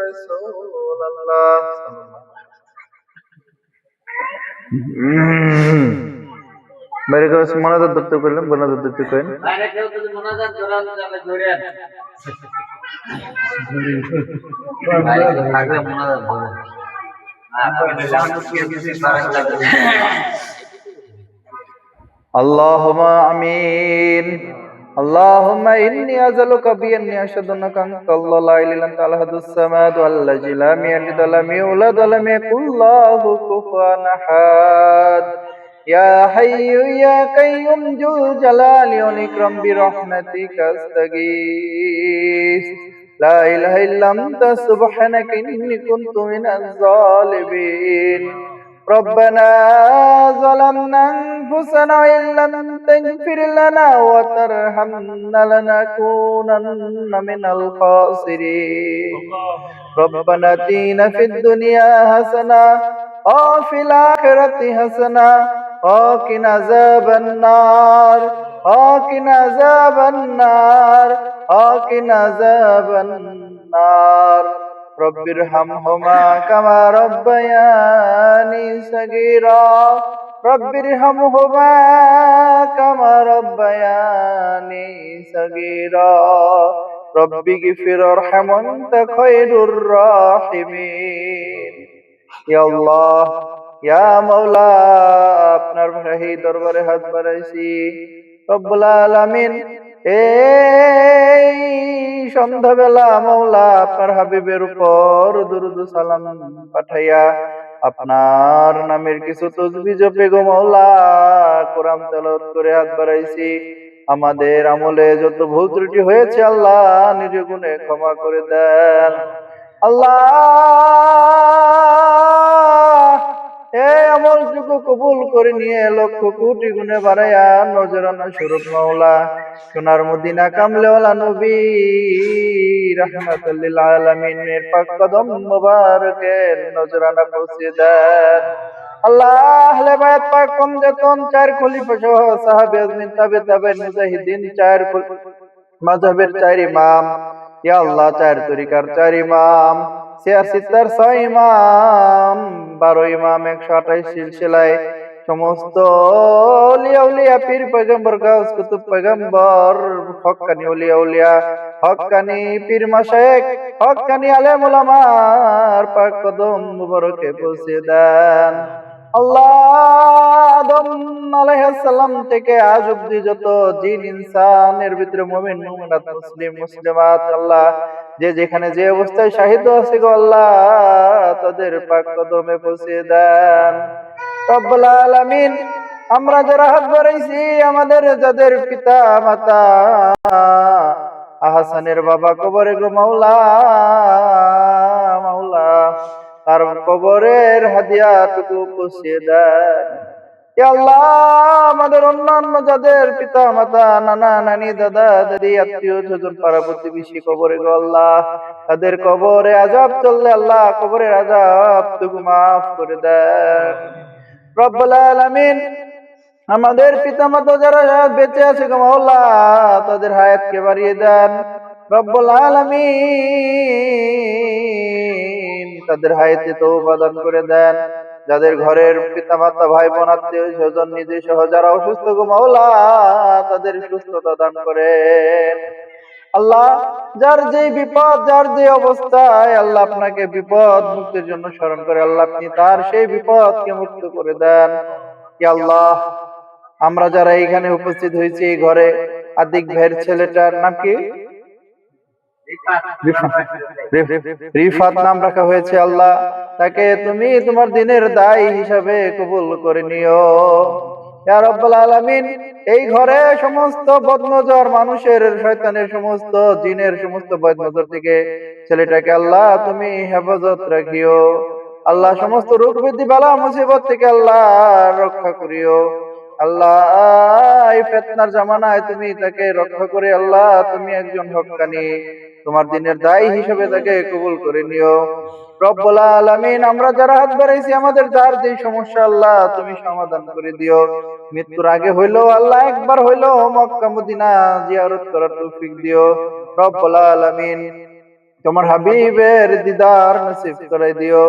রাসূলুল্লাহ। বাইরে করে মনাজাত ধরতে করলেন, মনাজাত ধরতে করেন। বাইরে কেউ যদি মনাজাত ধরান তাহলে ধরেন। বাইরে থাকলে মনাজাত ধরেন। اللهم آمين. اللهم إني أسألك بأني أشهد أنك أنت الله لا إله إلا أنت الأحد الصمد الذي لم يلد ولم يولد ولم يكن له كفوا أحد. يا حي يا قيوم ذو الجلال والإكرام برحمتك أستغيث. لا إله إلا أنت سبحانك إني كنت من الظالمين. ربنا ظلمنا أنفسنا وإن لم تغفر لنا وترحمنا لنكونن من الخاسرين. ربنا آتنا في الدنيا حسنة وفي الآخرة حسنة وقنا عذاب النار وقنا عذاب النار وقنا عذاب النار. رب ارحمهما كما ربياني صغيرا. رب ارحمهما كما ربياني صغيرا. رب اغفر وارحم وانت خير الراحمين. ইয়া আল্লাহ ইয়া মাওলা, আপনার শাহী দরবারে হাত বাড়াইছি। রব্বুল আলামিন, এই সন্ধ্যাবেলা মাওলা আপনার হাবিবের উপর দুরূদ সালাম পাঠাইয়া আপনার নামের কিছু তাসবিহ জপে গো মাওলা কোরআন তেলাওয়াত করে হাত বাড়াইছি। আমাদের আমলে যত ভুল ত্রুটি হয়েছে আল্লাহ নিজ গুণে ক্ষমা করে দেন। আল্লাহ এই আমলটুকু কবুল করে নিয়ে লক্ষ কোটি গুণে বাড়াইয়া নজরানা স্বরূপ মাওলা সোনার মদিনা কামলেওয়ালা নবী রাহমাতুল লিল আলামিনের পাক কদম মোবারকের নজরানা পৌঁছে দেন। আল্লাহ আহলে বায়াত পাক কম যেতন চার খলিফা সহ সাহাবে আজমিন তাবে তাবেঈন মুজাহিদিন চার মাযহাবের চার ইমাম, ইয়া আল্লাহ চার তরিকার চার ইমাম, সিয়াসিতার 6 ইমাম, 12 ইমাম, 128 সিলসিলায় সমস্ত আউলিয়া উলিয়া পীর পয়গম্বর গাউস কুতুব পয়গম্বর হক্কানি আউলিয়া উলিয়া হক্কানি পীর মাশায়েখ হক্কানি আলেম উলামার পাক কদম মুবারকে পৌঁছে দেন। আল্লাহ আদম আলাইহিস সালাম থেকে আজ অবধি যত জিন ইনসানের ভিতরে মুমিন মুমিনাত মুসলিম মুসলিমাত আল্লাহ যে যেখানে যে অবস্থায় শাহিদ আছে গো আল্লাহ তাদের পাক কদমে পৌঁছে দেন। রব্বুল আলামিন, আমরা যারা হাত বাড়াইছি আমাদের যাদের পিতা মাতা আহসানের বাবা কবরে গো মাওলা মাওলা তার কবরের হাদিয়াটুকু পৌঁছে দেন। ইয়া আল্লাহ আমাদের অন্যান্য যাদের পিতা মাতা নানা নানি দাদা দাদি আত্মীয় স্বজন পাড়া প্রতিবেশী কবরে গো আল্লাহ তাদের কবরে আযাব চললে আল্লাহ কবরের আযাবটুকু মাফ করে দেন। রব্বুল আলামিন, আমাদের পিতা মাতা যারা বেঁচে আছে গো মাওলা তাদের হায়াতকে বাড়িয়ে দেন। রব্বুল আলামিন, তাদের হায়াতে তওবা দান করে দেন। যাদের ঘরের পিতা মাতা ভাই বোন আত্মীয় স্বজন নিজে সহ যারা অসুস্থ গো মাওলা তাদের সুস্থতা দান করেন। আল্লাহ যার যে বিপদ যার যে অবস্থায় আল্লাহ আপনাকে বিপদ মুক্তির জন্য স্মরণ করে আল্লাহ আপনি তার সেই বিপদকে মুক্ত করে দেন। ইয়া আল্লাহ, আমরা যারা এখানে উপস্থিত হয়েছি এই ঘরে আদিক ভাইয়ের ছেলেটার নাম কি? রিফাত নাম রাখা হয়েছে। আল্লাহ তাকে তুমি তোমার দিনের দায়ী হিসাবে কবুল করে নিও। ইয়া রাব্বুল আলামিন, এই ঘরে সমস্ত বদনজর মানুষের শয়তানের সমস্ত জিনের সমস্ত বদনজর থেকে ছেলেটাকে আল্লাহ তুমি হেফাজত রাখিও। আল্লাহ সমস্ত রোগ ব্যাধি বালা মুসিবত থেকে আল্লাহ রক্ষা করিও। আল্লাহ এই ফিতনার জামানায় তুমি তাকে রক্ষা করে আল্লাহ তুমি একজন হক্কানি তোমার দিনের দায়ী হিসেবে তাকে কবুল করে নিও। রব্বুল আলামিন, আমরা যারা হাত বাড়াইছি আমাদের যার যে সমস্যা আল্লাহ তুমি সমাধান করে দিও। মৃত্যুর আগে হইলেও আল্লাহ একবার হইলেও মক্কা মদিনা জিয়ারত করার তৌফিক দিও। রব্বুল আলামিন, তোমার হাবিবের দিদার নসিব করে দিও।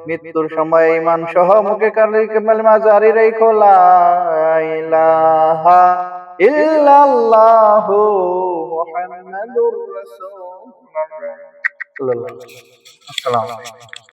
মৃত্যুর সময় ঈমান সহ মুখে কালিমা জারি রেখো লা ইলাহা ইল্লাল্লাহু মুহাম্মাদুর রাসূলুল্লাহ। আসসালামু আলাইকুম।